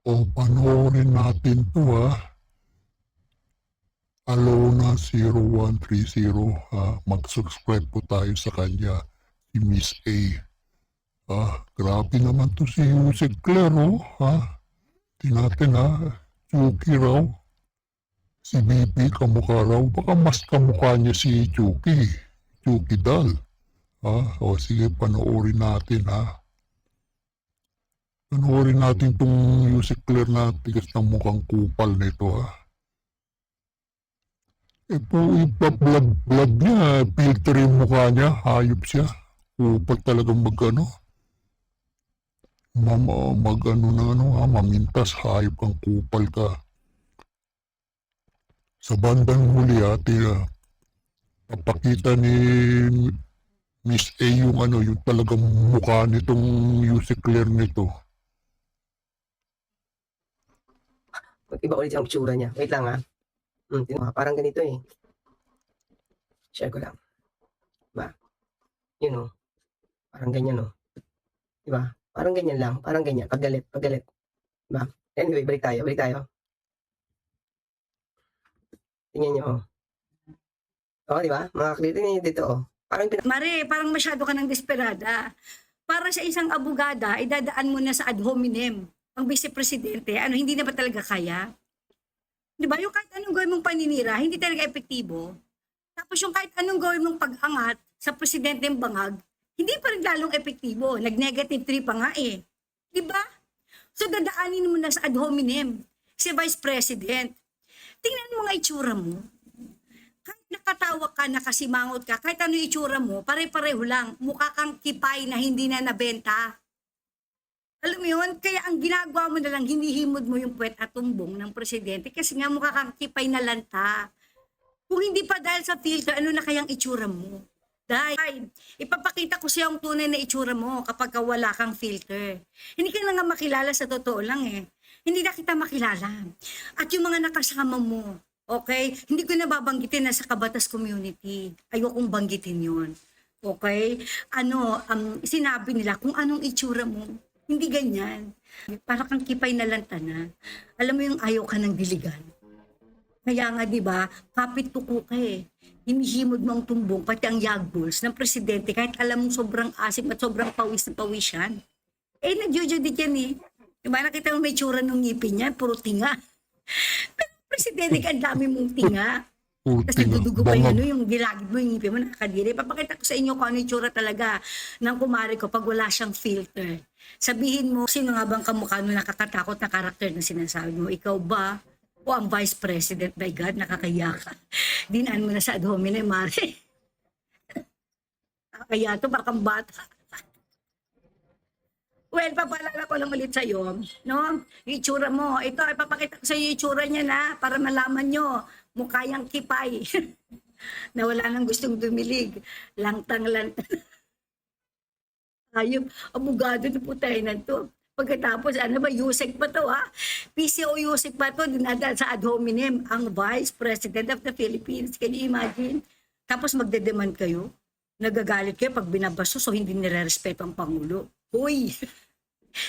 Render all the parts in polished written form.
O panoorin natin to ha. Alona 0130 ha. Mag-subscribe po tayo sa kanya. Si Miss A. Grabe naman to si Jose Claire ha. Tinatin ha. Chucky raw. Si BP kamukha raw. Baka mas kamukha niya si Chucky. Chucky Dal. O sige, panoorin natin ha. Panoorin natin tong music clear na tigas ng mukhang kupal nito ha. Po, ipa-vlog niya, filter yung mukha niya, hayop siya. Kupal talagang mamintas, hayop kang kupal ka. Sa bandang huli papakita ni Miss A yung yung talagang mukha nitong music clear nito. Iba ulit yung itsura niya. Wait lang ha. Parang ganito eh. Share ko lang. Diba? Yun o. Parang ganyan o. Diba? Parang ganyan lang. Parang ganyan. Paggalit. Diba? Anyway, balik tayo. Tingnan nyo o. O, diba? Mga kaklit, tingnan nyo dito o. Mare, parang masyado ka ng desperada. Para sa isang abogada, idadaan mo na sa ad hominem ang vice-presidente, hindi na ba talaga kaya? Di ba? Yung kahit anong gawin mong paninira, hindi talaga epektibo. Tapos yung kahit anong gawin mong pag-angat sa presidenteng bangag, hindi pa rin lalong epektibo. Nag-negative 3 pa nga eh. Di ba? So dadaanin mo na sa ad hominem si Vice President. Tingnan mo nga itsura mo. Kahit nakatawa ka, nakasimangot ka, kahit ano itsura mo, pare-pareho lang. Mukha kang kipay na hindi na nabenta. Alam mo yun? Kaya ang ginagawa mo na lang, hinihimod mo yung puwet at tumbong ng presidente kasi nga mukha kang kipay na lanta. Kung hindi pa dahil sa filter, ano na kayang itsura mo? Dahil, ipapakita ko siya ang tunay na itsura mo kapag wala kang filter. Hindi ka na nga makilala sa totoo lang eh. Hindi na kita makilala. At yung mga nakasama mo, okay? Hindi ko na babanggitin na sa Kabatas community. Ayokong banggitin yun. Okay? Sinabi nila kung anong itsura mo. Hindi ganyan. Para kang kipay na lantana. Alam mo yung ayaw ka ng diligan. Kaya nga, di ba, kapit tuko ka eh. Hinihimod mo ang tumbong, pati ang yagbuls ng presidente, kahit alam mong sobrang asim at sobrang pawis na pawis yan. Eh, nag-judge yan eh. Diba, nakita mo may tsura ng ngipin niya, puro tinga. Pero presidente ka, ang dami mong tinga. Kasi dudugo pa yun, yung gilagid mo, yung ngipin mo, nakakadiri. Papakita ko sa inyo kung ano yung tsura talaga ng kumari ko pag wala siyang filter. Sabihin mo, sino nga bang kamukha nung nakakatakot na karakter na sinasabi mo? Ikaw ba? O ang Vice President? My God, nakakaya ka. Dinaan mo na sa ad hominem, Mare. Nakakaya to, parang bata. Well, papalala ko lang ulit sa'yo, no? Yung itsura mo. Ito, ipapakita ko sa'yo yung itsura niya na para malaman nyo, mukha yung kipay. Na wala nang gustong dumilig. Lantang-lantang. Ayun, abogado na po tayo na to. Pagkatapos, Yusek pa to ha? PCO Yusek pa to, dinadaan sa ad hominem, ang Vice President of the Philippines. Can you imagine? Tapos magdedemand kayo. Nagagalit kayo pag binabasto so hindi nire-respeto ang Pangulo. Uy!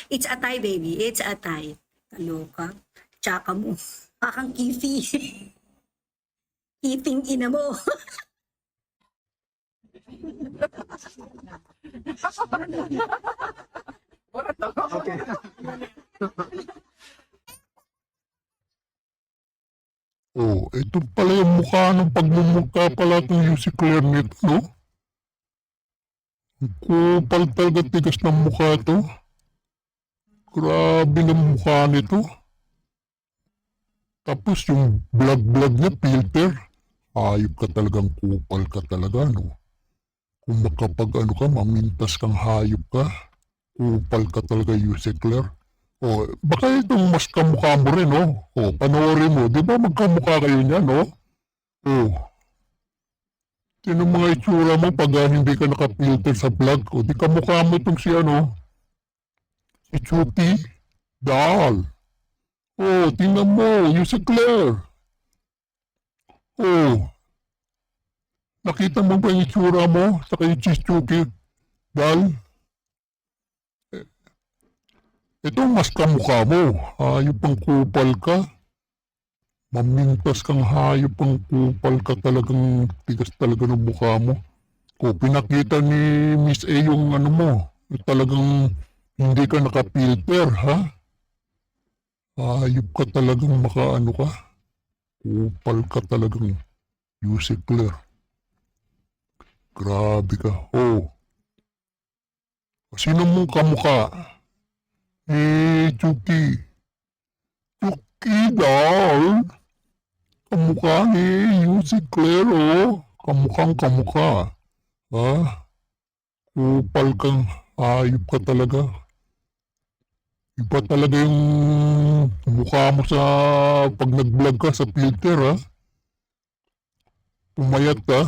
It's a tie, baby. It's a tie. Kaloka. Tsaka mo. Akang kifi. Kifing ina mo. Okay. Ito pala yung mukha ng pagmumukha pala itong music clear nito, no? Kupal talaga tigas ng mukha ito. Grabe ng mukha nito. Tapos yung vlog niya, filter. Hayop ka talagang kupal ka talaga, no? Kung makapag ka, mamintas kang hayop ka. Kupal ka talaga, Yusek Claire. Baka itong mas kamukha mo rin, no? Panoorin mo. Di ba magkamukha kayo niya, no? Sino mga itsura mo pag hindi ka nakapilter sa vlog? Di kamukha mo itong si si Chucky Dal. Tingnan mo, Yusek Claire. Nakita mo ba yung itsura mo sa kay Chucky Dal? Ito mas kamukha mo. Hayop ang kupal ka. Mamintas kang hayop ang kupal ka, talagang tigas talaga ng mukha mo. Kung pinakita ni Miss A yung ano mo, talagang hindi ka nakapilter, ha? Hayop ka talagang makaano ka. Kupal ka talagang. Yusek Claire. Grabe ka. Oh, sino mong kamukha? Chucky. Chucky daw. Kamukha ni Yusek Claire, oh. Kamukhang kamukha. Ha? Kupal kang hayop ka talaga. Iba talaga yung mukha mo sa pag nag-vlog ka sa filter, ha? Pumayat ka.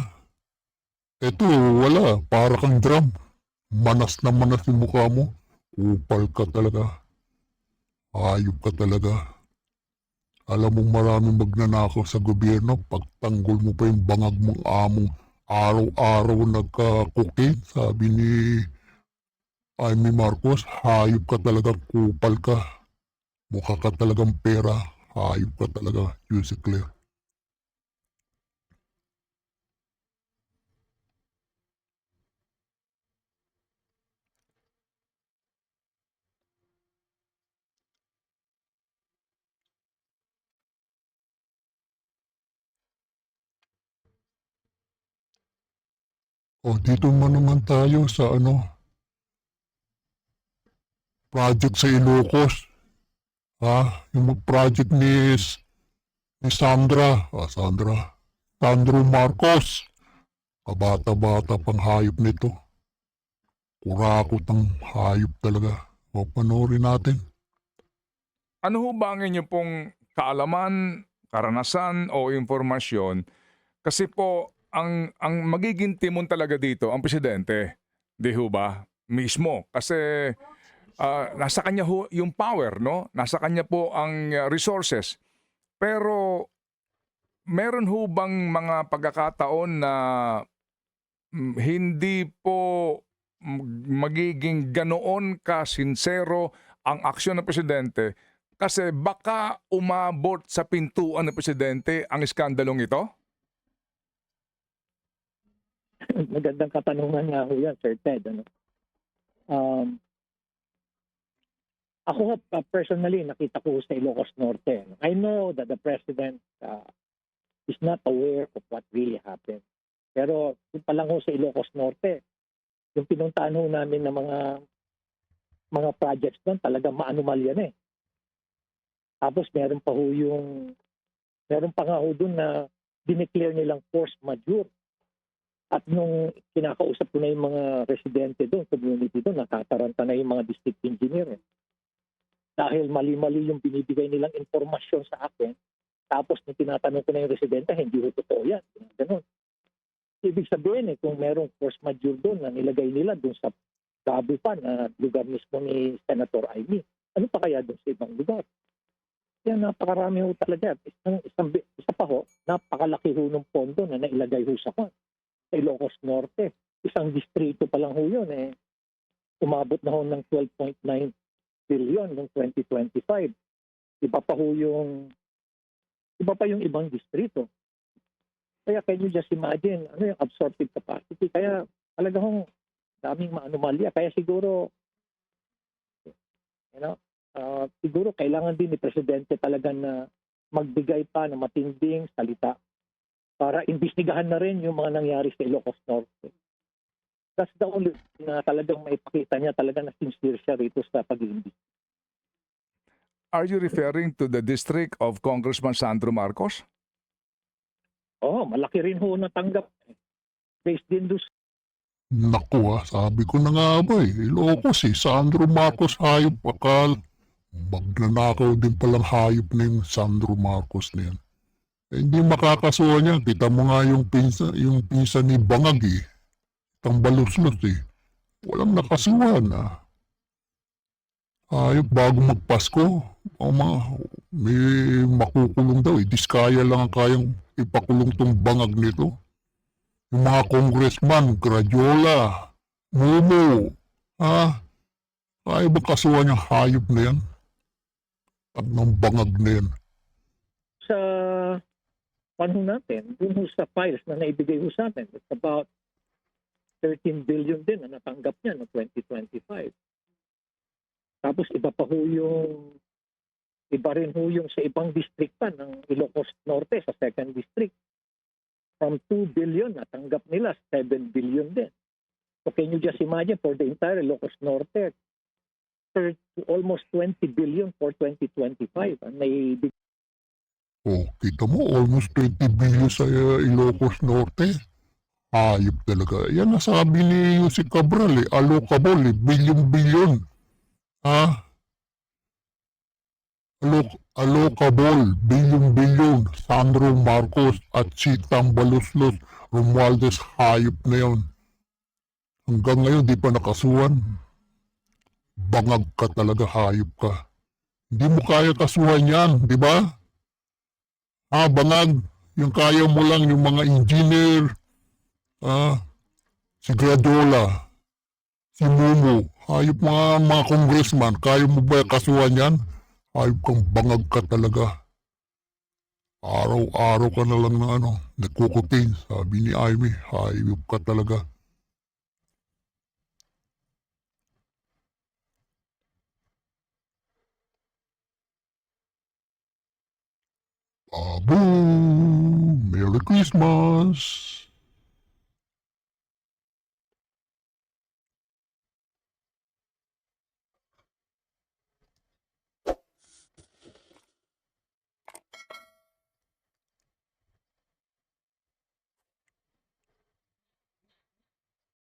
Eto, wala. Para kang drum. Manas na manas yung mukha mo. Kupal ka talaga. Hayop ka talaga. Alam mong maraming magnanakaw sa gobyerno. Pagtanggol mo pa yung bangag mong among araw-araw nagka-cocaine. Sabi ni Amy Marcos, hayop ka talaga, kupal ka. Mukha ka talagang pera. Hayop ka talaga, Yusek Claire. O, dito naman tayo sa ano, project sa Ilocos. Ha? Yung project ni Sandra. Sandro Marcos. Kabata-bata pang hayop nito. Kurakot ang hayop talaga. O, panoorin natin. Ano ho ba ang inyo pong kaalaman, karanasan o impormasyon? Kasi po, ang magiging timon talaga dito, ang presidente. Di ho ba? Mismo. Kasi nasa kanya ho yung power, no? Nasa kanya po ang resources. Pero meron ho bang mga pagkakataon na hindi po magiging ganoon ka sincero ang aksyon ng presidente kasi baka umabot sa pintuan ng presidente ang iskandalong ito? Magandang katanungan nga ho yan, Sir Ted. Ano? Ako nga, personally, nakita ko sa Ilocos Norte. Ano? I know that the President is not aware of what really happened. Pero yung pa lang ho sa Ilocos Norte, yung pinuntahan ho namin ng mga projects doon, talagang maanumalya na eh. Tapos meron pa nga ho doon na dineclare nilang force majeure. At nung kinakausap ko na yung mga residente doon, community doon, natataranta na yung mga district engineer. Dahil mali-mali yung binibigay nilang informasyon sa akin, tapos nung tinatanong ko na yung residente, hindi ho totoo yan. Ganun. Ibig sabihin kung merong force majeure doon na nilagay nila doon sa Gabupan, lugar mismo ni Senator Amy, ano pa kaya doon sa ibang lugar? Kaya napakarami ho talaga. Isa pa ho, napakalaki ho ng pondo na nailagay ho sa Ilocos Norte. Isang distrito pa lang ho yun umabot na ho ng 12.9 billion noong 2025. Iba pa yung ibang distrito. Kaya can you just imagine ano yung absorptive capacity? Kaya talaga hong daming maanomalya. Kaya siguro siguro kailangan din ni Presidente talaga na magbigay pa ng matinding salita para imbestigahan na rin yung mga nangyari sa Ilocos Norte. That's the only na talagang maipakita niya talaga na sincere siya rito sa pag-iimbestiga. Are you referring to the district of Congressman Sandro Marcos? Malaki rin ho natanggap. Based din doon. Naku sabi ko na nga ba Ilocos Sandro Marcos hayop akal. Magnanakaw din palang hayop na yung Sandro Marcos na yan. Hindi makakasuha niya. Kita mo nga yung pinsa ni Bangag Itang baluslos Walang nakasuhan Hayop bago magpasko. May makukulong daw Diskaya lang ang kayang ipakulong tong Bangag nito. Yung mga congressman, Gradiola, Momo, Kaya ba kasuhan yung hayop na yan? At ng bangag na yan? Sa panahon natin, dun ho sa files na naibigay ho sa atin, it's about 13 billion din na natanggap niya no 2025. Tapos iba rin ho yung sa ibang district pa ng Ilocos Norte sa 2nd District. From 2 billion, natanggap nila 7 billion din. So can you just imagine for the entire Ilocos Norte, almost 20 billion for 2025 ang naibigay. Oh, kita mo, almost 20 billion sa Ilocos Norte. Hayop talaga. Yan nasabi ni Jose Cabral allocable billion-billion. Ha? Allocable, billion-billion. Sandro Marcos at si Tambaloslos Romualdez, hayop na yun. Hanggang ngayon di pa nakasuhan. Bangag ka talaga, hayop ka. Hindi mo kaya kasuhan yan, di ba? Bangag. Yung kaya mo lang yung mga engineer, si Gradola, si Mumu, hayop mga congressman, kaya mo ba kasuhan yan? Hayop kang bangag ka talaga. Araw-araw ka na lang na nagkukutin, sabi ni Amy, hayop ka talaga. Babu! Merry Christmas!